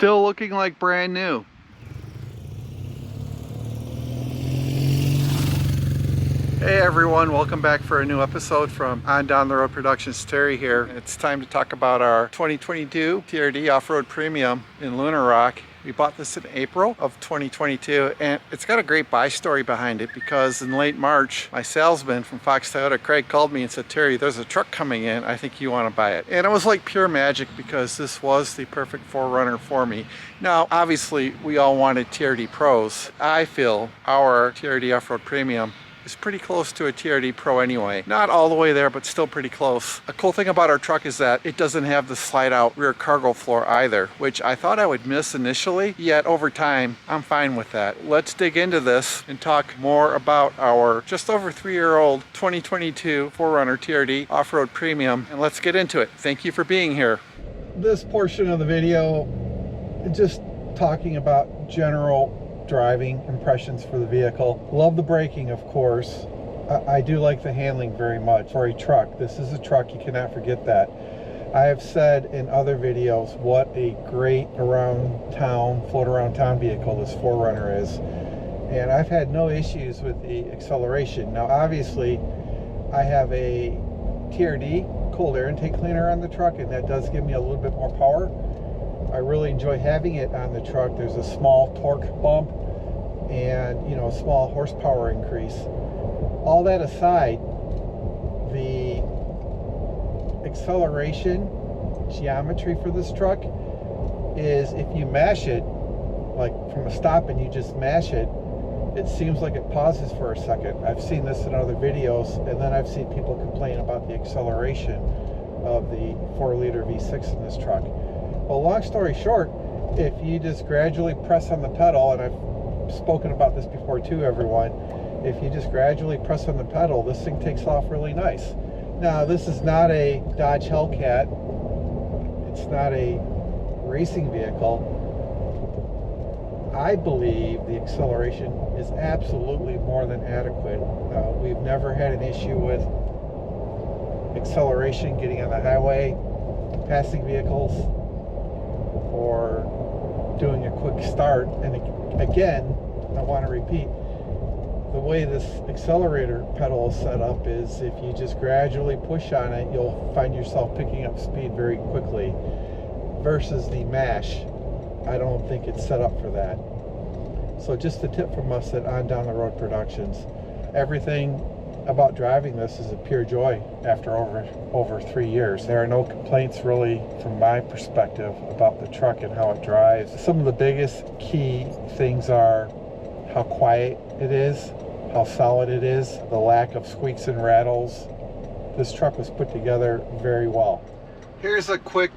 Still looking like brand new. Hey everyone, welcome back for a new episode from On Down the Road Productions. Terry here. It's time to talk about our 2022 TRD Off-Road Premium in Lunar Rock. We bought this in April of 2022 and it's got a great buy story behind it because in late March, my salesman from Fox Toyota, Craig, called me and said, Terry, there's a truck coming in. I think you want to buy it. And it was like pure magic because this was the perfect 4Runner for me. Now, obviously, we all wanted TRD Pros. I feel our TRD Off-Road Premium is pretty close to a TRD Pro anyway. Not all the way there, but still pretty close. A cool thing about our truck is that it doesn't have the slide out rear cargo floor either, which I thought I would miss initially, yet over time, I'm fine with that. Let's dig into this and talk more about our just over 3-year-old 2022 4Runner TRD Off-Road Premium, and let's get into it. Thank you for being here. This portion of the video, just talking about general driving impressions for the vehicle. Love the braking, of course. I do like the handling very much for a truck. This is a truck, you cannot forget that. I have said in other videos what a great float around town vehicle this 4Runner is, and I've had no issues with the acceleration. Now obviously I have a TRD cold air intake cleaner on the truck, and that does give me a little bit more power. I really enjoy having it on the truck. There's a small torque bump and, you know, a small horsepower increase. All that aside, the acceleration geometry for this truck is, if you mash it, like from a stop and you just mash it, it seems like it pauses for a second. I've seen this in other videos, and then I've seen people complain about the acceleration of the 4-liter V6 in this truck. Well, long story short, if you just gradually press on the pedal, and I've spoken about this before too, everyone, if you just gradually press on the pedal, this thing takes off really nice. Now, this is not a Dodge Hellcat. It's not a racing vehicle. I believe the acceleration is absolutely more than adequate. We've never had an issue with acceleration getting on the highway, passing vehicles, or doing a quick start. And again, I want to repeat, the way this accelerator pedal is set up is if you just gradually push on it, you'll find yourself picking up speed very quickly, versus the mash. I don't think it's set up for that. So just a tip from us at On Down the Road Productions. Everything about driving this is a pure joy after over 3 years. There are no complaints really from my perspective about the truck and how it drives. Some of the biggest key things are how quiet it is, how solid it is, the lack of squeaks and rattles. This truck was put together very well. Here's a quick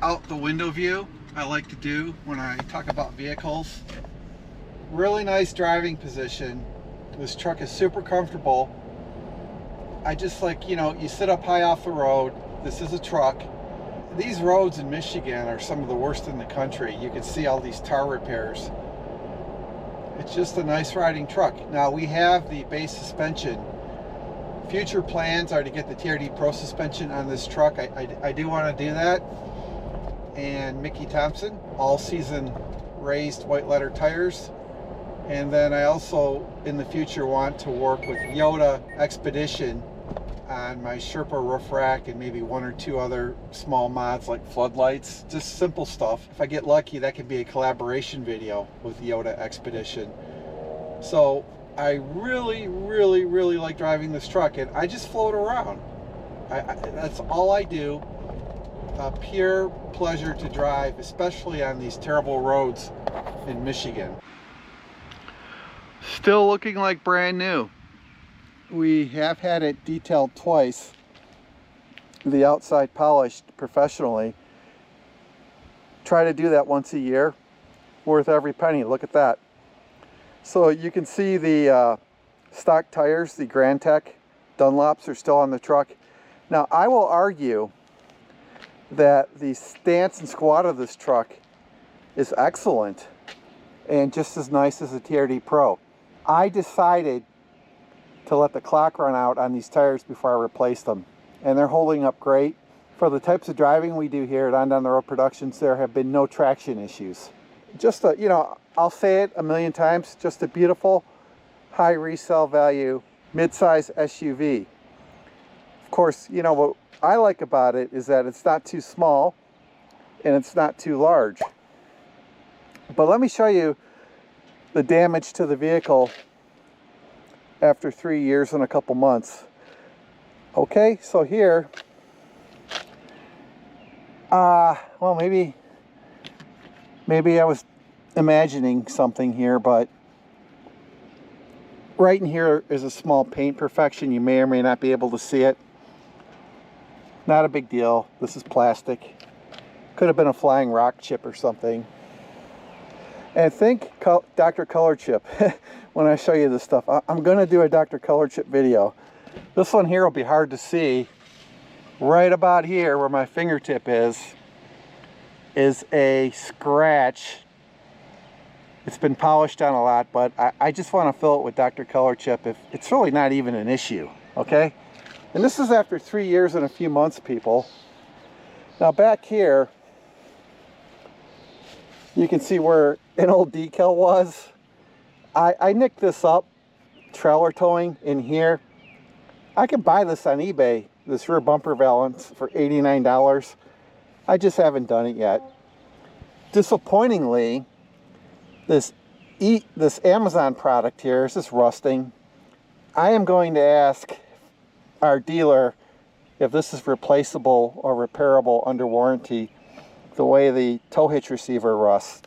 out the window view I like to do when I talk about vehicles. Really nice driving position. This truck is super comfortable. I just like, you know, you sit up high off the road. This is a truck. These roads in Michigan are some of the worst in the country. You can see all these tar repairs. It's just a nice riding truck. Now we have the base suspension. Future plans are to get the TRD Pro suspension on this truck. I do want to do that. And Mickey Thompson, all season raised white letter tires. And then I also, in the future, want to work with Yoda Expedition on my Sherpa roof rack and maybe 1 or 2 other small mods like floodlights. Just simple stuff. If I get lucky, that could be a collaboration video with Yoda Expedition. So I really, really, really like driving this truck, and I just float around. That's all I do. A pure pleasure to drive, especially on these terrible roads in Michigan. Still looking like brand new. We have had it detailed twice, the outside polished professionally. Try to do that once a year. Worth every penny. Look at that. So you can see the stock tires, the Grand Tech Dunlops, are still on the truck. Now I will argue that the stance and squat of this truck is excellent and just as nice as a TRD Pro. I decided to let the clock run out on these tires before I replaced them, and they're holding up great. for the types of driving we do here at On Down the Road Productions, there have been no traction issues. Just a, you know, I'll say it a million times, just a beautiful, high resale value, mid-size SUV. Of course, you know, what I like about it is that it's not too small and it's not too large. But let me show you the damage to the vehicle after 3 years and a couple months. Okay, so here, well, maybe I was imagining something here, but right in here is a small paint imperfection. You may or may not be able to see it. Not a big deal. This is plastic. Could have been a flying rock chip or something. And think Dr. Color Chip when I show you this stuff. I'm going to do a Dr. Color Chip video. This one here will be hard to see. Right about here where my fingertip is a scratch. It's been polished down a lot, but I just want to fill it with Dr. Color Chip. If it's really not even an issue, okay? And this is after 3 years and a few months, people. Now back here, you can see where an old decal was. I nicked this up, trailer towing in here. I can buy this on eBay, this rear bumper valance, for $89. I just haven't done it yet. Disappointingly, this Amazon product here is just rusting. I am going to ask our dealer if this is replaceable or repairable under warranty, the way the tow hitch receiver rusts.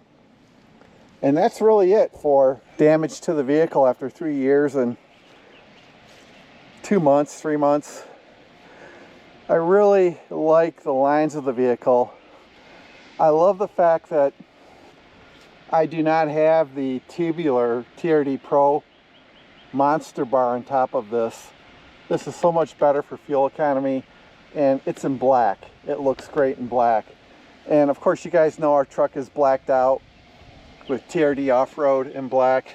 And that's really it for damage to the vehicle after 3 years and 2 months, 3 months. I really like the lines of the vehicle. I love the fact that I do not have the tubular TRD Pro monster bar on top of this. This is so much better for fuel economy, and it's in black. It looks great in black. And of course, you guys know our truck is blacked out with TRD Off-Road in black.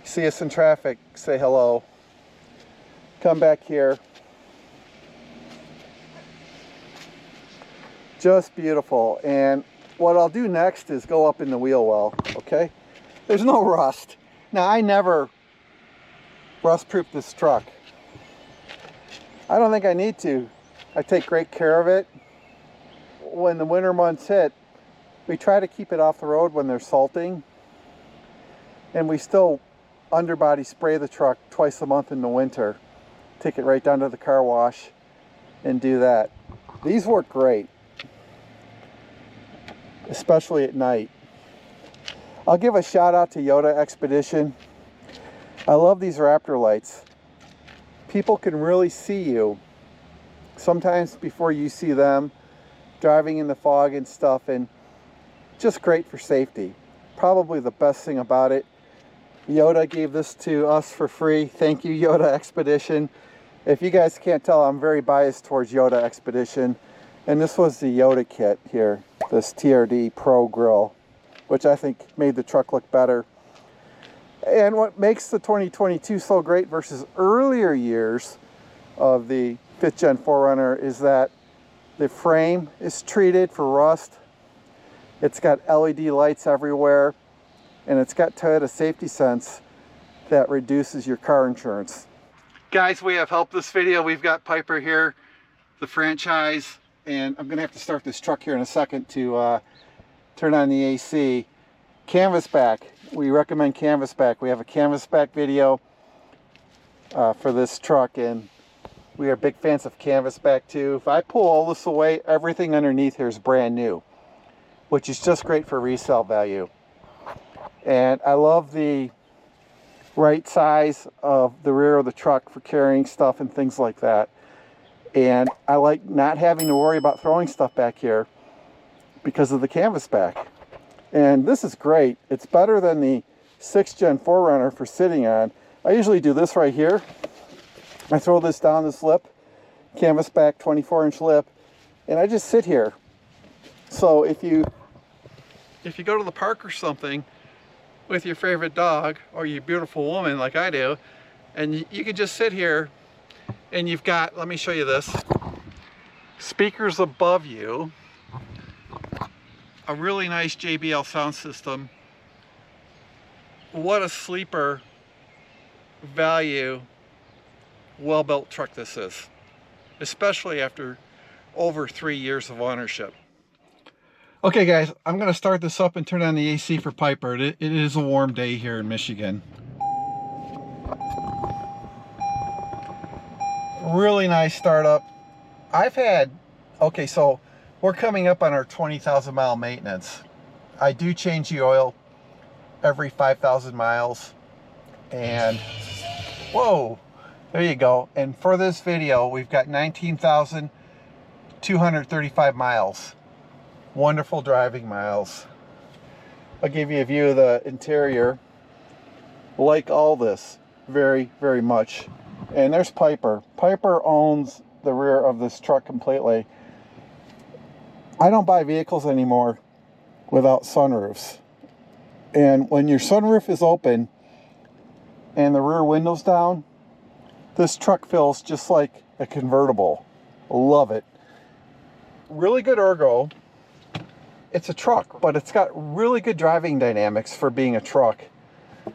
See us in traffic, say hello. Come back here. Just beautiful. And what I'll do next is go up in the wheel well, okay? There's no rust. Now, I never rust-proof this truck. I don't think I need to. I take great care of it. When the winter months hit, we try to keep it off the road when they're salting. And we still underbody spray the truck twice a month in the winter. Take it right down to the car wash and do that. These work great, especially at night. I'll give a shout out to Yoda Expedition. I love these Raptor lights. People can really see you sometimes before you see them, driving in the fog and stuff, and just great for safety. Probably the best thing about it. Yoda gave this to us for free. Thank you, Yoda Expedition. If you guys can't tell, I'm very biased towards Yoda Expedition. And this was the Yoda kit here, this TRD Pro grill, which I think made the truck look better. And what makes the 2022 so great versus earlier years of the 5th Gen 4Runner is that the frame is treated for rust. It's got LED lights everywhere, and it's got Toyota Safety Sense that reduces your car insurance. Guys, we have helped this video. We've got Piper here, the franchise, and I'm gonna have to start this truck here in a second to turn on the AC. Canvasback, we recommend Canvasback. We have a Canvasback video for this truck, and we are big fans of Canvasback too. If I pull all this away, everything underneath here is brand new, which is just great for resale value. And I love the right size of the rear of the truck for carrying stuff and things like that. And I like not having to worry about throwing stuff back here because of the Canvasback. And this is great. It's better than the 6th Gen 4Runner for sitting on. I usually do this right here. I throw this down this lip, Canvasback 24-inch lip, and I just sit here. So if you go to the park or something with your favorite dog or your beautiful woman like I do, and you can just sit here and you've got, let me show you this. speakers above you, a really nice JBL sound system. What a sleeper value, well-built truck this is, especially after over 3 years of ownership. Okay guys, I'm going to start this up and turn on the AC for Piper. It is a warm day here in Michigan. Really nice startup. Okay, so we're coming up on our 20,000 mile maintenance. I do change the oil every 5,000 miles. And whoa, there you go. And for this video, we've got 19,235 miles. Wonderful driving miles. I'll give you a view of the interior. Like all this, very, very much. And there's Piper. Piper owns the rear of this truck completely. I don't buy vehicles anymore without sunroofs. And when your sunroof is open and the rear window's down, this truck feels just like a convertible. Love it. Really good ergo. It's a truck, but it's got really good driving dynamics for being a truck.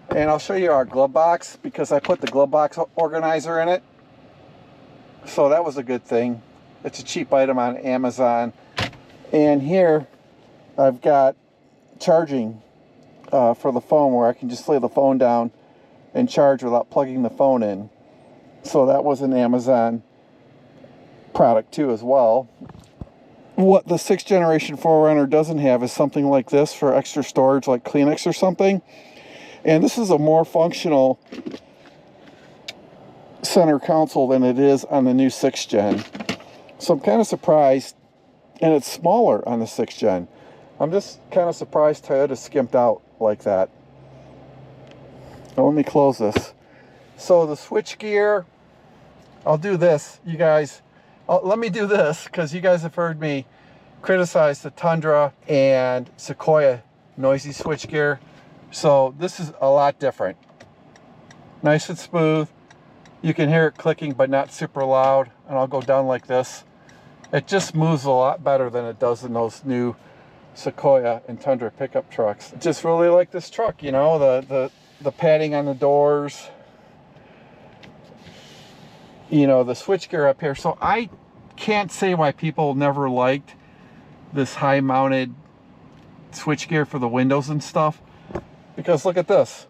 And I'll show you our glove box because I put the glove box organizer in it. So that was a good thing. It's a cheap item on Amazon. And here I've got charging for the phone where I can just lay the phone down and charge without plugging the phone in. So that was an Amazon product too as well. What the 6th generation 4Runner doesn't have is something like this for extra storage, like Kleenex or something. And this is a more functional center console than it is on the new 6th gen. So I'm kind of surprised, and it's smaller on the 6th gen. I'm just kind of surprised Toyota skimped out like that. Now let me close this. So the switch gear, I'll do this, you guys. Let me do this because you guys have heard me criticize the Tundra and Sequoia noisy switchgear. So this is a lot different. Nice and smooth. You can hear it clicking, but not super loud. And I'll go down like this. It just moves a lot better than it does in those new Sequoia and Tundra pickup trucks. Just really like this truck, you know, the padding on the doors. You know, the switchgear up here. So I can't say why people never liked this high mounted switchgear for the windows and stuff, because look at this.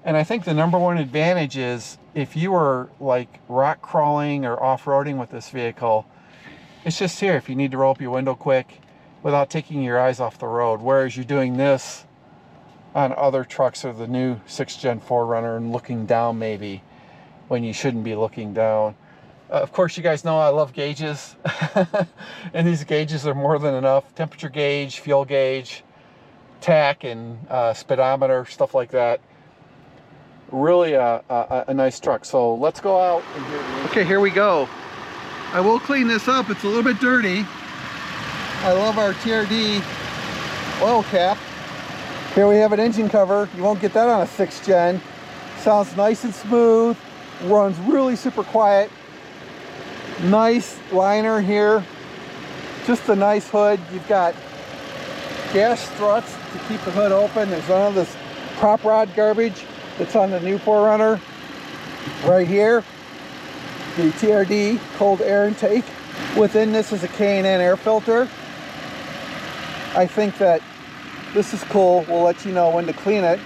And I think the #1 advantage is if you were like rock crawling or off-roading with this vehicle, it's just here if you need to roll up your window quick without taking your eyes off the road. Whereas you're doing this on other trucks or the new 6th gen 4Runner and looking down maybe when you shouldn't be looking down. Of course, you guys know I love gauges. And these gauges are more than enough. Temperature gauge, fuel gauge, tach and speedometer, stuff like that. Really a nice truck. So let's go out and okay, here we go. I will clean this up. It's a little bit dirty. I love our TRD oil cap. Here we have an engine cover. You won't get that on a 6th gen. Sounds nice and smooth. Runs really super quiet. Nice liner here. Just a nice hood. You've got gas struts to keep the hood open. There's none of this prop rod garbage that's on the new 4Runner. Right here, the TRD cold air intake. Within this is a K&N air filter. I think that this is cool. We'll let you know when to clean it.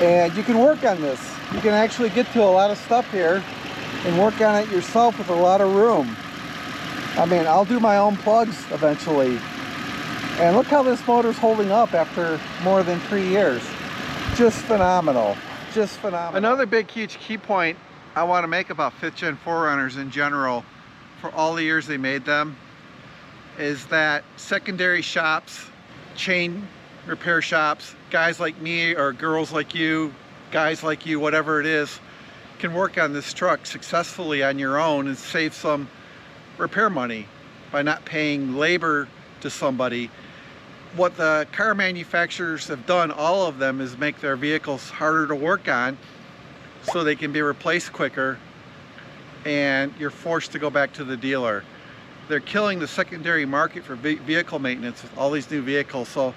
And you can work on this. You can actually get to a lot of stuff here and work on it yourself with a lot of room. I mean, I'll do my own plugs eventually. And look how this motor's holding up after more than 3 years. Just phenomenal. Just phenomenal. Another big, huge key point I want to make about 5th gen 4Runners in general, for all the years they made them, is that secondary shops, chain repair shops, guys like me or girls like you, guys like you, whatever it is, can work on this truck successfully on your own and save some repair money by not paying labor to somebody. What the car manufacturers have done, all of them, is make their vehicles harder to work on so they can be replaced quicker, and you're forced to go back to the dealer. they're killing the secondary market for vehicle maintenance with all these new vehicles. So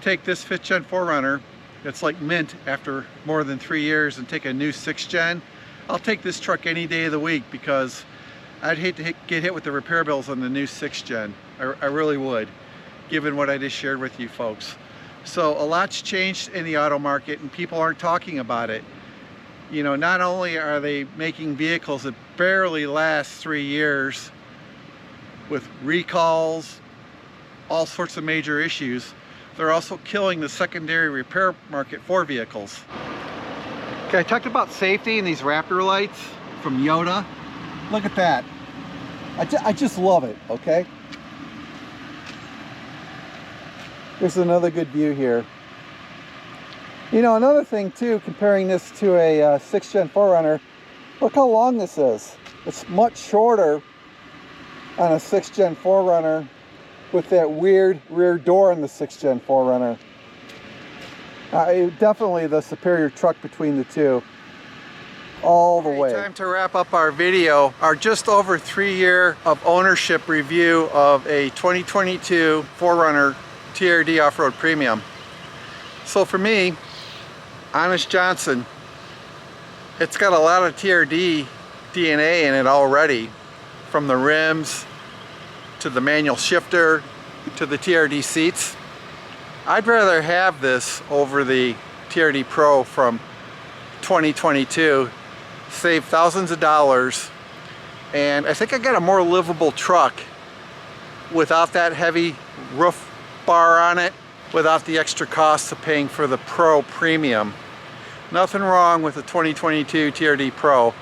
take this 5th gen 4Runner, it's like mint after more than 3 years, and take a new 6th gen. I'll take this truck any day of the week because I'd hate to get hit with the repair bills on the new 6th gen. I really would, given what I just shared with you folks. So a lot's changed in the auto market and people aren't talking about it. You know, not only are they making vehicles that barely last 3 years with recalls, all sorts of major issues, they're also killing the secondary repair market for vehicles. Okay, I talked about safety and these Raptor lights from Yoda. Look at that. I just love it, okay? There's another good view here. You know, another thing too, comparing this to a 6th gen 4Runner, look how long this is. It's much shorter on a 6th gen 4Runner with that weird rear door in the 6th gen 4Runner. Definitely the superior truck between the two. All the way. Time to wrap up our video, our just over 3 year of ownership review of a 2022 4Runner TRD Off-Road Premium. So for me, Honest Johnson, it's got a lot of TRD DNA in it already, from the rims to the manual shifter to the TRD seats. I'd rather have this over the TRD Pro from 2022, save thousands of dollars, and I think I got a more livable truck without that heavy roof bar on it, without the extra costs of paying for the Pro Premium. Nothing wrong with the 2022 TRD Pro.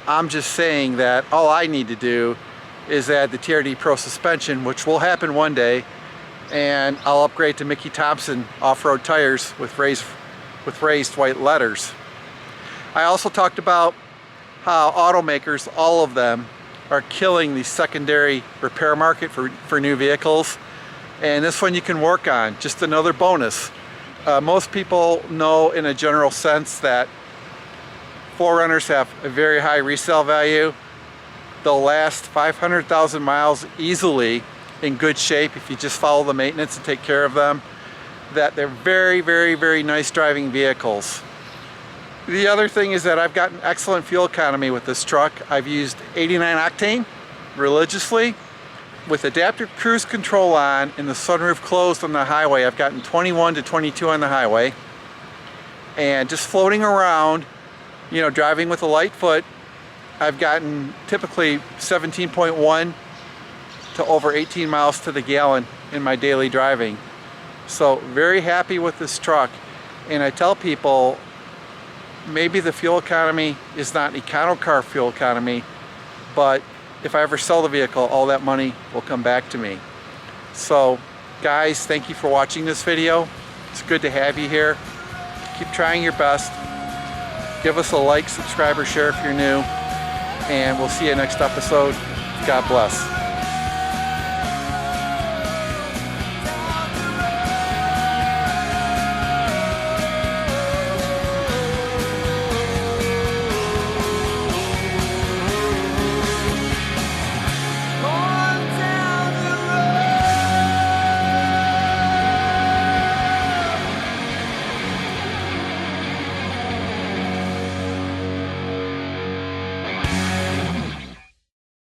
I'm just saying that all I need to do is add the TRD Pro suspension, which will happen one day, and I'll upgrade to Mickey Thompson off-road tires with raised white letters. I also talked about how automakers, all of them, are killing the secondary repair market for new vehicles. And this one you can work on, just another bonus. Most people know in a general sense that 4Runners have a very high resale value. They'll last 500,000 miles easily in good shape if you just follow the maintenance and take care of them. That they're very, very, very nice driving vehicles. The other thing is that I've gotten excellent fuel economy with this truck. I've used 89 octane religiously. With adaptive cruise control on and the sunroof closed on the highway, I've gotten 21 to 22 on the highway. And just floating around, you know, driving with a light foot, I've gotten typically 17.1 to over 18 miles to the gallon in my daily driving. So very happy with this truck. And I tell people, maybe the fuel economy is not econo car fuel economy, but if I ever sell the vehicle, all that money will come back to me. So guys, thank you for watching this video. It's good to have you here. Keep trying your best. Give us a like, subscribe, or share if you're new. And we'll see you next episode. God bless.